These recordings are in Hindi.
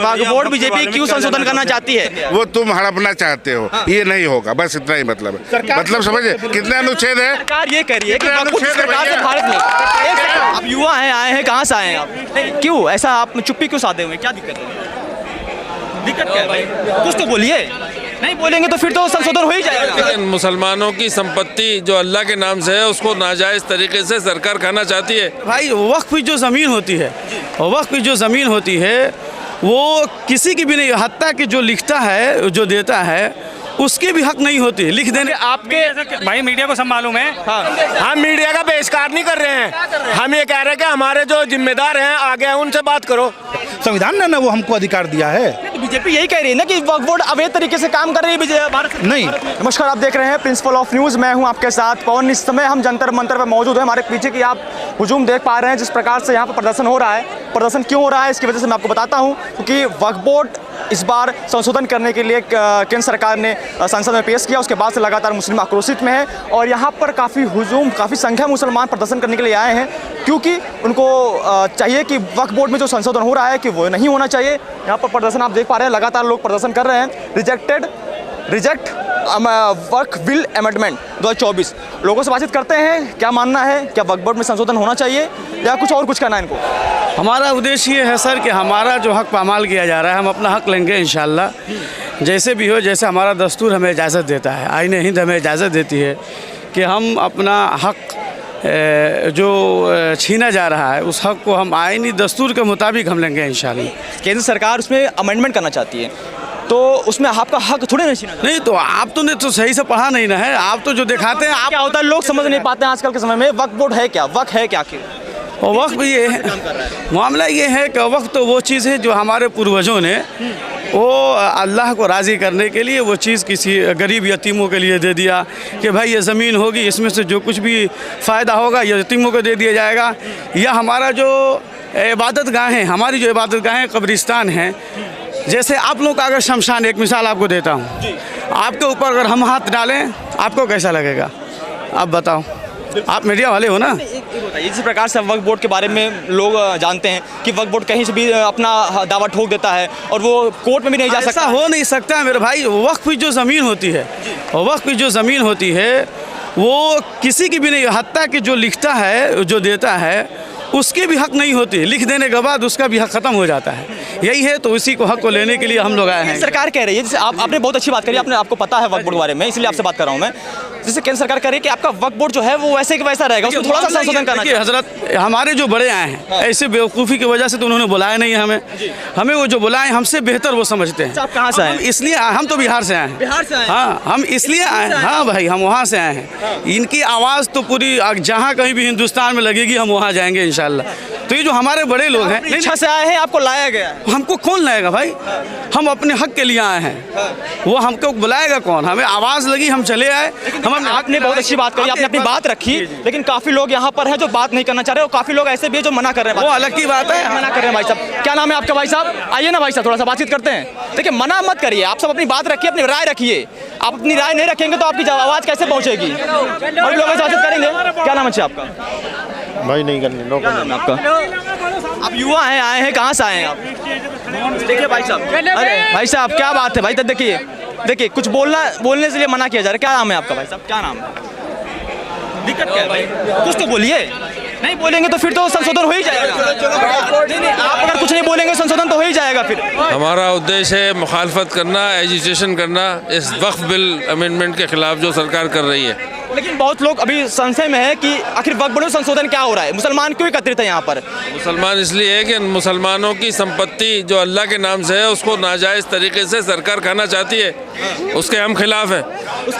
वक्फ बोर्ड बीजेपी क्यों संशोधन करना चाहती है? वो तुम हड़पना चाहते हो, ये नहीं होगा, बस इतना ही मतलब है। मतलब समझे कितने अनुच्छेद है? सरकार ये कह रही है कि वक्फ बोर्ड सरकार से भारत नहीं। एक सेकंड, आप युवा हैं, आए हैं, कहाँ से आए हैं आप? क्यों ऐसा आप चुप्पी क्यों साधे हुए, क्या दिक्कत है? दिक्कत क्या है भाई? कुछ तो बोलिए। नहीं बोलेंगे तो फिर तो संशोधन हो ही जाएगा। लेकिन मुसलमानों की संपत्ति जो अल्लाह के नाम से है उसको नाजायज़ तरीके से सरकार खाना चाहती है। भाई वक्फ की जो ज़मीन होती है, वक्फ की जो ज़मीन होती है वो किसी की भी नहीं, हत्ता कि जो लिखता है, जो देता है, उसके भी हक नहीं होती लिख देने। आपके भाई मीडिया को सब मालूम है। हम मीडिया का बहिष्कार नहीं कर रहे हैं, हम ये कह रहे हैं कि हमारे जो जिम्मेदार हैं आगे हैं उनसे बात करो। संविधान ने ना वो हमको अधिकार दिया है। तो बीजेपी यही कह रही है ना कि वक्फ बोर्ड अवैध तरीके से काम कर रही है भारत नहीं। नमस्कार, आप देख रहे हैं प्रिंसिपल ऑफ न्यूज़, मैं हूं आपके साथ पवन। इस समय हम जंतर मंतर पर मौजूद हैं। हमारे पीछे की आप हुजूम देख पा रहे हैं, जिस प्रकार से यहाँ पर प्रदर्शन हो रहा है। प्रदर्शन क्यों हो रहा है इसकी वजह से मैं आपको बताता हूँ, क्योंकि वक्फ बोर्ड इस बार संशोधन करने के लिए केंद्र सरकार ने संसद में पेश किया। उसके बाद से लगातार मुस्लिम आक्रोशित में है और यहाँ पर काफ़ी हुजूम, काफ़ी संख्या मुसलमान प्रदर्शन करने के लिए आए हैं, क्योंकि उनको चाहिए कि वक्फ बोर्ड में जो संशोधन हो रहा है कि वो नहीं होना चाहिए। यहाँ पर प्रदर्शन आप देख पा रहे हैं, लगातार लोग प्रदर्शन कर रहे हैं। रिजेक्ट वक्फ बिल अमेंडमेंट 2024। लोगों से बातचीत करते हैं, क्या मानना है, क्या वक्फ बोर्ड में संशोधन होना चाहिए या कुछ और कुछ करना है इनको? हमारा उद्देश्य ये है सर कि हमारा जो हक पामाल किया जा रहा है, हम अपना हक लेंगे इंशाल्लाह, जैसे भी हो। जैसे हमारा दस्तूर हमें इजाज़त देता है, आईन हिंद हमें इजाज़त देती है कि हम अपना हक जो छीना जा रहा है उस हक को हम आईनी दस्तूर के मुताबिक हम लेंगे इंशाल्लाह। केंद्र सरकार उसमें अमेंडमेंट करना चाहती है, तो उसमें आपका हक थोड़े नहीं छीना। नहीं तो आप तो ने तो सही से पढ़ा नहीं ना है, आप तो जो दिखाते हैं आप। क्या होता है, लोग समझ नहीं पाते हैं आजकल के समय में वक्फ बोर्ड है क्या, वक्फ है क्या आखिर? और वक्फ ये है, मामला ये है कि वक्फ तो वो चीज़ है जो हमारे पूर्वजों ने वो अल्लाह को राज़ी करने के लिए वो चीज़ किसी गरीब यतीमों के लिए दे दिया कि भाई ये ज़मीन होगी, इसमें से जो कुछ भी फ़ायदा होगा ये यतीमों को दे दिया जाएगा। या हमारा जो इबादत गाहें, हमारी जो इबादत गाहें कब्रिस्तान हैं, जैसे आप लोग का अगर शमशान, एक मिसाल आपको देता हूँ, आपके ऊपर अगर हम हाथ डालें आपको कैसा लगेगा? आप बताओ, आप मीडिया वाले हो ना। इस प्रकार से वक्फ बोर्ड के बारे में लोग जानते हैं कि वक्फ बोर्ड कहीं से भी अपना दावा ठोक देता है और वो कोर्ट में भी नहीं जा सकता। ऐसा हो नहीं सकता मेरे भाई। वक्फ की जो ज़मीन होती है, वक्फ की जो ज़मीन होती है वो किसी की भी नहीं, हत्ता कि जो लिखता है, जो देता है, उसके भी हक नहीं होती, लिख देने के बाद उसका भी हक ख़त्म हो जाता है। यही है, तो उसी को हक को लेने के लिए हम लोग आए हैं। सरकार कह रही है, जैसे आपने बहुत अच्छी बात करी, आपको पता है वक्फ बोर्ड के बारे में, इसलिए आपसे बात कर रहा हूँ मैं। जैसे केंद्र सरकार कह रही है कि आपका वक्फ बोर्ड जो है वो वैसे कि वैसा रहेगा, उसमें थोड़ा सा संशोधन करना चाहिए। हजरत, हमारे जो बड़े आए हैं ऐसे बेवकूफ़ी की वजह से तो उन्होंने बुलाया नहीं है हमें वो जो बुलाए हमसे बेहतर वो समझते हैं। आप कहाँ से आए? इसलिए हम तो बिहार से आए हैं। बिहार से आए? हाँ, हम इसलिए आए हैं। हाँ भाई, हम वहाँ से आए हैं। इनकी आवाज़ तो पूरी जहाँ कहीं भी हिंदुस्तान में लगेगी हम वहाँ जाएंगे इंशाल्लाह। तो ये जो हमारे बड़े लोग हैं, इच्छा से आए हैं, आपको लाया गया है? हमको कौन लाएगा भाई? हम अपने हक के लिए आए हैं, वो हमको बुलाएगा कौन? हमें आवाज़ लगी, हम चले आए। आपने बहुत अच्छी बात करी, आपने अपनी बात रखी, लेकिन काफ़ी लोग यहाँ पर हैं जो बात नहीं करना चाह रहे और काफ़ी लोग ऐसे भी हैं जो मना कर रहे हैं। वो अलग की बात है, मना कर रहे हैं। भाई साहब, क्या नाम है आपका? भाई साहब आइए ना, भाई साहब थोड़ा सा बातचीत करते हैं। देखिए, मना मत करिए, आप सब अपनी बात रखिए, अपनी राय रखिए। आप अपनी राय नहीं रखेंगे तो आपकी आवाज़ कैसे पहुँचेगी? और लोग बातचीत करेंगे। क्या नाम है आपका? भाई नहीं करने, नो करने आपका? आप युवा हैं, आए हैं, कहाँ से आए हैं आप? देखिए भाई साहब, अरे भाई साहब क्या बात है भाई? तब देखिए कुछ बोलने से लिए मना किया जा रहा है। क्या नाम है आपका भाई साहब? क्या नाम है? दिक्कत क्या है भाई? कुछ तो बोलिए। नहीं बोलेंगे तो फिर तो संशोधन हो ही जाएगा। नहीं, आप अगर कुछ नहीं बोलेंगे संशोधन तो हो ही जाएगा फिर। हमारा उद्देश्य है मुखालफत करना, एजिटेशन करना इस वक्फ बिल अमेंडमेंट के खिलाफ जो सरकार कर रही है। लेकिन बहुत लोग अभी संशय में है कि आखिर वक्फ बोर्ड में संशोधन क्या हो रहा है, मुसलमान क्यों एकत्रित है यहाँ पर? मुसलमान इसलिए है कि मुसलमानों की संपत्ति जो अल्लाह के नाम से है उसको नाजायज़ तरीके से सरकार खाना चाहती है, उसके हम खिलाफ हैं।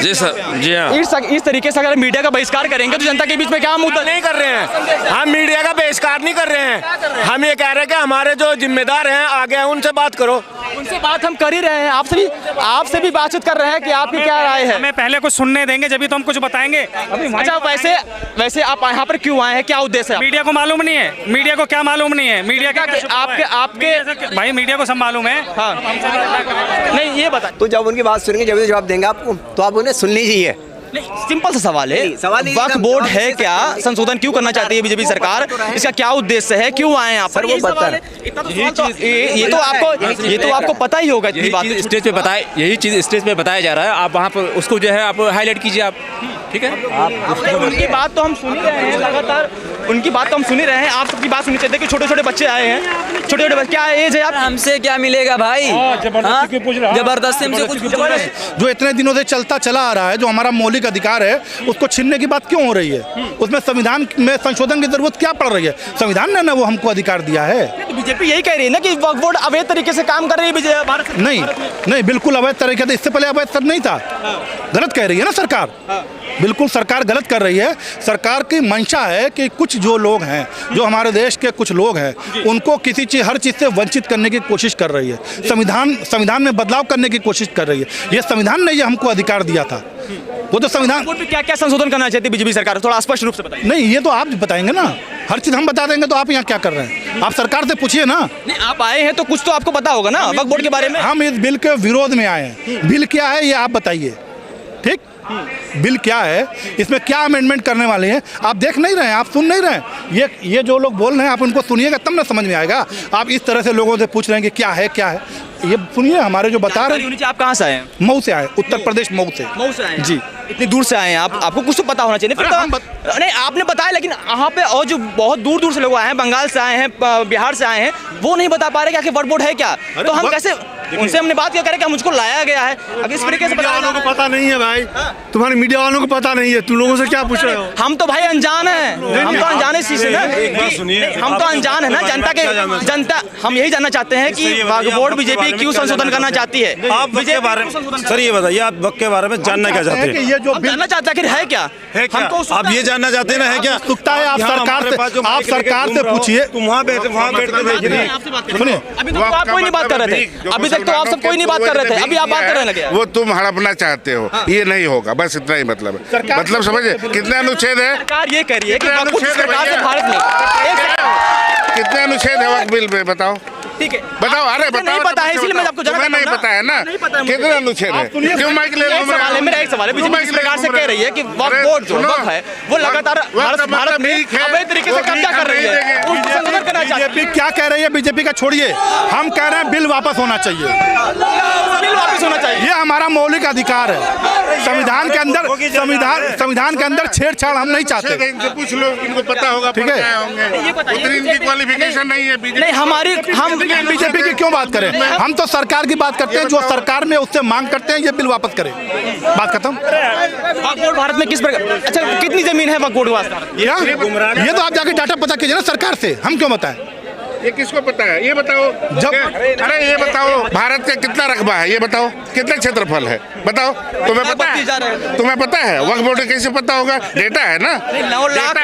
जी सर, जी हाँ। इस तरीके से अगर मीडिया का बहिष्कार करेंगे तो जनता के बीच में क्या मुद्दा? नहीं कर रहे हैं, हम मीडिया का बहिष्कार नहीं कर रहे हैं, हम ये कह रहे हैं कि हमारे जो जिम्मेदार हैं आगे हैं उनसे बात करो। उनसे बात हम कर ही रहे हैं, आपसे भी बातचीत कर रहे हैं कि आपकी क्या राय है। हमें पहले कुछ सुनने देंगे जब तो हम कुछ बताएंगे। अच्छा, वैसे आप यहाँ पर क्यों आए हैं, क्या उद्देश्य है? मीडिया को मालूम नहीं है, मीडिया को क्या मालूम नहीं है? मीडिया का आपके भाई मीडिया को सब मालूम है। हाँ, नहीं ये बता। तो जब उनकी बात सुनेंगे जब जवाब देंगे आपको, तो आप उन्हें सुननी चाहिए। सिंपल सा सवाल है, वक्फ बोर्ड है क्या, संशोधन क्यों करना चाहती है बीजेपी सरकार, इसका क्या उद्देश्य है, क्यों आए आप पर, वो बता ये तो आपको पता ही होगा। इतनी बात स्टेज पे बताए, यही चीज़ स्टेज पे बताया जा रहा है, आप वहाँ पर उसको जो है आप हाईलाइट कीजिए आप, ठीक है। उनकी बात तो हम सुन ही रहे हैं लगातार, उनकी बात तो हम सुन ही रहे हैं, आप सबकी बात सुननी चाहिए कि छोटे छोटे बच्चे आए हैं, छोटे छोटे बच्चे, क्या एज है आप, हमसे क्या मिलेगा भाई, जबरदस्ती हमसे कुछ जो इतने दिनों से चलता चला आ रहा है, जो हमारा मौलिक अधिकार है, उसको छीनने की बात क्यों हो रही है? उसमें संविधान में संशोधन की जरूरत क्या पड़ रही है? संविधान ने ना वो हमको अधिकार दिया है। तो बीजेपी यही कह रही है ना कि वक्फ बोर्ड अवैध तरीके से काम कर रही है भारत नहीं नहीं, बिल्कुल अवैध तरीके से, इससे पहले अवैध सब नहीं था। गलत कह रही है ना सरकार, बिल्कुल सरकार गलत कर रही है। सरकार की मंशा है कि कुछ जो लोग हैं, जो हमारे देश के कुछ लोग हैं, उनको किसी चीज़, हर चीज़ से वंचित करने की कोशिश कर रही है। संविधान में बदलाव करने की कोशिश कर रही है। ये संविधान ने ये हमको अधिकार दिया था, वो तो संविधान। क्या क्या संशोधन करना चाहती है बीजेपी सरकार, थोड़ा स्पष्ट रूप से बताइए। नहीं, ये तो आप बताएंगे ना, हर चीज़ हम बता देंगे तो आप यहाँ क्या कर रहे हैं? आप सरकार से पूछिए ना। नहीं, आप आए हैं तो कुछ तो आपको पता होगा ना वक्फ बोर्ड के बारे में। हम इस बिल के विरोध में आए हैं। बिल क्या है ये आप बताइए, ठीक? बिल क्या है, इसमें क्या अमेंडमेंट करने वाले हैं, आप देख नहीं रहे हैं, आप सुन नहीं रहे हैं। ये जो लोग बोल रहे हैं, आप उनको सुनिएगा तब ना समझ में आएगा। आप इस तरह से लोगों से पूछ रहे हैं कि क्या है, ये सुनिए। हमारे जो बता रहे हैं, आप कहाँ से आए हैं? मऊ से आए, उत्तर प्रदेश मऊ से आए जी। इतनी दूर से आए हैं आप, आपको कुछ तो पता होना चाहिए। फिर तो नहीं, आपने बताया, लेकिन यहाँ पे और जो बहुत दूर दूर से लोग आए हैं, बंगाल से आए हैं, बिहार से आए हैं, वो नहीं बता पा रहे कि आखिर वक्फ बोर्ड है क्या। तो हम कैसे, उनसे हमने बात क्या करें कि मुझको लाया गया है, अगर इस तरीके से वालों को पता नहीं है भाई, तुम्हारे मीडिया वालों को पता नहीं है, तुम लोगों से क्या पूछ रहे हो? हम तो भाई अनजान है, हम तो अनजान है इस चीज से ना, हम तो अनजान है ना, जनता हम यही जानना चाहते हैं कि वक्फ बोर्ड बीजेपी क्यों संशोधन करना चाहती है। आप वक्त के बारे में सर ये बताइए, आप वक्त के बारे में जानना क्या चाहते हैं? ये जो जानना चाहते हैं है क्या, हमको आप ये जानना चाहते हैं ना, है क्या सुखता है? आप सरकार से पूछिए। तुम वहाँ बैठ के सुनिए, अभी तक तो आप कोई नहीं बात कर रहे थे, अभी तक तो आप सब कोई नहीं बात कर रहे थे, अभी आप बात करने लगे। वो तुम हड़पना चाहते हो, ये नहीं होगा, बस इतना ही मतलब है। मतलब समझे कितने अनुच्छेद है? सरकार ये कह रही है कि वक्फ बोर्ड सरकार से भारत में कितने अनुच्छेद है वक्फ बिल में, बताओ। ठीक है, बताओ। अरे बताओ, नहीं पता है इसलिए मैं आपको तुम्हें नहीं पता है ना, कितने अनुच्छेद है? क्यों माइक ले लो? मेरा एक सवाल है, बीजेपी सरकार से कह रही है कि वक्फ बोर्ड जो वक्फ है वो लगातार भारत में अवैध तरीके से कब्जा कर रही है, उसको संशोधन करना चाहती है। बीजेपी क्या कह रही है? बीजेपी का छोड़िए, हम कह रहे हैं बिल वापस होना चाहिए, बिल वापस होना चाहिए। ये हमारा मौलिक अधिकार है। संविधान के अंदर छेड़छाड़ हम नहीं चाहते। इनसे पूछ लो, इनको पता होगा, ठीक है? उतनी इनकी क्वालिफिकेशन नहीं है। नहीं, हम बीजेपी की क्यों बात करें? हम तो सरकार की बात करते हैं, जो सरकार में उससे मांग करते हैं ये बिल वापस करें, बात खत्म। वक्फ बोर्ड भारत में किस प्रकार, अच्छा कितनी जमीन है वक्फ बोर्ड के पास? ये तो आप जाके डाटा पता कीजिए ना सरकार से, हम क्यों बताएं? ये किसको पता है? ये बताओ। अरे ये बताओ, भारत का कितना रकबा है, ये बताओ, कितना क्षेत्रफल है, बताओ। तुम्हें पता है? तुम्हें पता है? वक्फ बोर्ड कैसे पता होगा? डेटा है ना, 9 लाख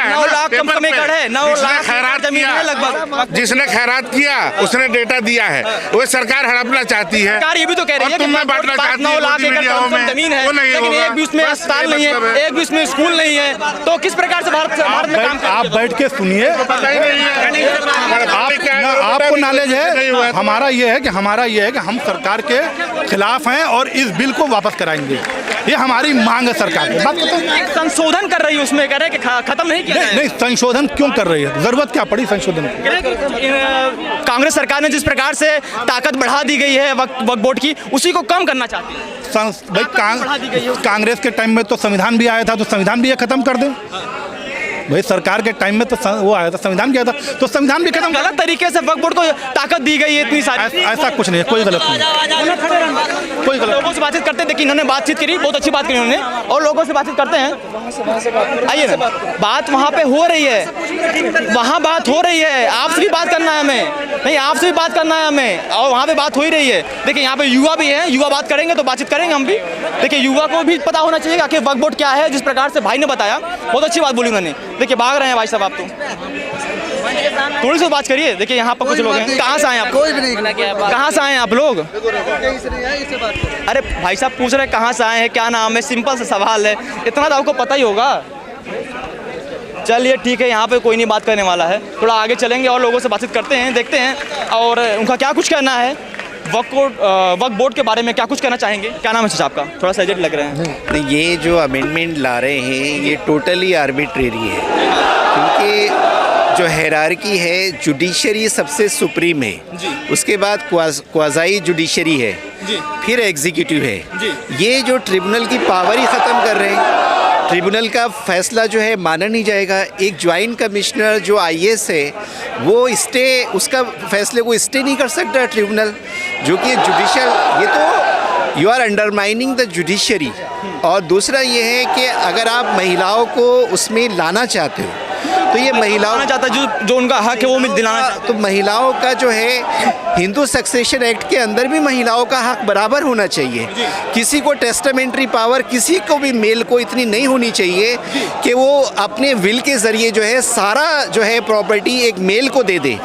कम से कम एकड़ है, 9 लाख खैरात जमीन है लगभग। जिसने खैरात किया उसने डेटा दिया है, वो सरकार हड़पना चाहती है। सरकार ये भी तो कह रही है कि तुम्हें बांटना चाहती है 9 लाख एकड़ कम से कम जमीन है, लेकिन एक भी उसमें अस्पताल नहीं है, एक भी उसमें स्कूल नहीं है, तो किस प्रकार से भारत में काम? आप बैठ के सुनिए, आपको नॉलेज है। हमारा ये है कि हम सरकार के खिलाफ हैं और इस बिल को वापस कराएंगे, ये हमारी मांग है सरकार की। बात एक संशोधन कर रही है, उसमें कह रहे हैं कि खत्म नहीं किया। नहीं, संशोधन क्यों कर रही है? जरूरत क्या पड़ी संशोधन की? कांग्रेस सरकार ने जिस प्रकार से ताकत बढ़ा दी गई है वक्फ बोर्ड की, उसी को कम करना चाहती है। भाई कांग्रेस के टाइम में तो संविधान भी आया था, तो संविधान भी ये खत्म कर दें। भाई सरकार के टाइम में तो वो आया था, संविधान किया था, तो संविधान भी खत्म। गलत तरीके से वक्फ बोर्ड को ताकत दी गई है इतनी सारी। ऐसा कुछ नहीं है, कोई गलत नहीं, कोई गलत। लोगों से बातचीत करते हैं, देखिए इन्होंने बातचीत करी, बहुत अच्छी बात करी उन्होंने, और लोगों से बातचीत करते हैं। आइए ना, बात वहाँ पे हो रही है, वहाँ बात हो रही है, आपसे भी बात करना है हमें, नहीं आपसे भी बात करना है हमें, और वहाँ पे बात हो ही रही है। देखिए यहाँ पे युवा भी है, युवा बात करेंगे तो बातचीत करेंगे हम भी। देखिए युवा को भी पता होना चाहिए कि वक्फ बोर्ड क्या है, जिस प्रकार से भाई ने बताया, बहुत अच्छी बात बोली उन्होंने। देखिए भाग रहे हैं भाई साहब, आप तो थोड़ी सी बात करिए। देखिए यहाँ पर कुछ लोग हैं, कहाँ से आए आप? कोई भी नहीं, कहाँ से आए हैं आप लोग? अरे भाई साहब पूछ रहे हैं कहाँ से आए हैं, क्या नाम है, सिंपल सा सवाल है, इतना तो आपको पता ही होगा। चलिए ठीक है, यहाँ पे कोई नहीं बात करने वाला है, थोड़ा आगे चलेंगे और लोगों से बातचीत करते हैं, देखते हैं और उनका क्या कुछ कहना है। वक्फ बोर्ड के बारे में क्या कुछ कहना चाहेंगे? क्या नाम है चाचा आपका? थोड़ा सा एजेड लग रहे हैं। ये जो अमेंडमेंट ला रहे हैं ये टोटली आर्बिट्रेरी है, क्योंकि जो हायरार्की है, जुडिशरी सबसे सुप्रीम है, उसके बाद क्वाज़ाई जुडिशरी है, फिर एग्जीक्यूटिव है। ये जो ट्रिब्यूनल की पावर ही ख़त्म कर रहे हैं। ट्रिब्यूनल का फैसला जो है माना नहीं जाएगा। एक ज्वाइंट कमिश्नर जो आईएएस है वो उसका फैसले को स्टे नहीं कर सकता ट्रिब्यूनल, जो कि जुडिशल, ये तो you are undermining the judiciary. और दूसरा ये है कि अगर आप महिलाओं को उसमें लाना चाहते हो तो ये महिलाओं चाहता जो उनका हक है वो दिलाना, तो महिलाओं का जो है हिंदू सक्सेशन एक्ट के अंदर भी महिलाओं का हक बराबर होना चाहिए। किसी को टेस्टामेंट्री पावर, किसी को भी मेल को इतनी नहीं होनी चाहिए कि वो अपने विल के ज़रिए जो है सारा जो है प्रॉपर्टी एक मेल को दे दे।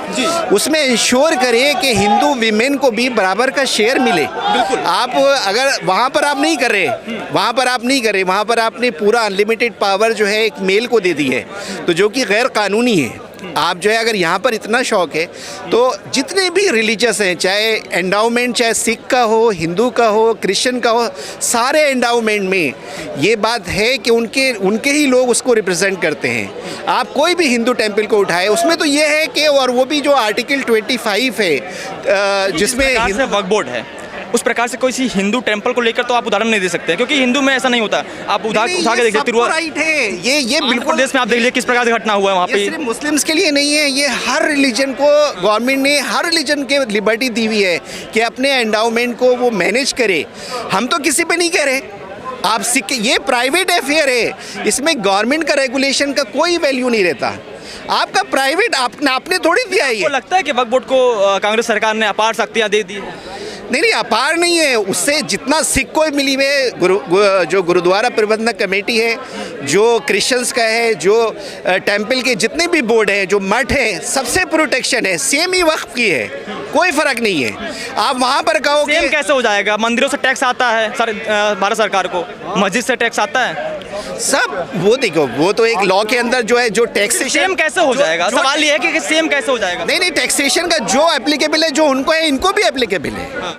उसमें इंश्योर करें कि हिंदू वीमेन को भी बराबर का शेयर मिले। आप अगर वहाँ पर आप नहीं कर रहे, वहाँ पर आपने पूरा अनलिमिटेड पावर जो है एक मेल को दे दी है, तो जो कि गैर कानूनी है। आप जो है अगर यहाँ पर इतना शौक है तो जितने भी रिलीजियस हैं, चाहे एंडाउमेंट चाहे सिख का हो, हिंदू का हो, क्रिश्चियन का हो, सारे एंडाउमेंट में ये बात है कि उनके ही लोग उसको रिप्रेजेंट करते हैं। आप कोई भी हिंदू टेम्पल को उठाए, उसमें तो ये है कि, और वो भी जो आर्टिकल 25 है जिसमें वक्फ बोर्ड है, उस प्रकार से कोई हिंदू टेंपल को लेकर तो आप उदाहरण नहीं दे सकते, क्योंकि हिंदू में ऐसा नहीं होता। आप उठा के देखिए, राइट है ये बिल्कुल देश में आप देख लीजिए किस प्रकार से घटना हुआ है वहाँ पे। सिर्फ मुस्लिम्स के लिए नहीं है, ये हर रिलीजन को गवर्नमेंट ने हर रिलीजन के लिबर्टी दी हुई है कि अपने एंडाउमेंट को वो मैनेज करे। हम तो किसी पे नहीं कह रहे, आप सिख, ये प्राइवेट अफेयर है, इसमें गवर्नमेंट का रेगुलेशन का कोई वैल्यू नहीं रहता। आपका प्राइवेट आपने थोड़ी दिया है। लगता है कि वक्फ बोर्ड को कांग्रेस सरकार ने अपार शक्तियाँ दे दी? नहीं, अपार नहीं है। उससे जितना सिख को मिली हुई जो गुरुद्वारा प्रबंधक कमेटी है, जो क्रिश्चियंस का है, जो टेंपल के जितने भी बोर्ड हैं, जो मठ है, सबसे प्रोटेक्शन है, सेम ही वक्फ की है, कोई फर्क नहीं है। आप वहाँ पर कहो सेम कैसे हो जाएगा? मंदिरों से टैक्स आता है भारत सरकार को, मस्जिद से टैक्स आता है, सब वो देखो, वो तो एक लॉ के अंदर जो है जो टैक्सेशन, सेम कैसे हो जाएगा? सवाल ये है कि सेम कैसे हो जाएगा? नहीं, टैक्सेशन का जो एप्लीकेबल है, जो उनको है, इनको भी एप्लीकेबल है।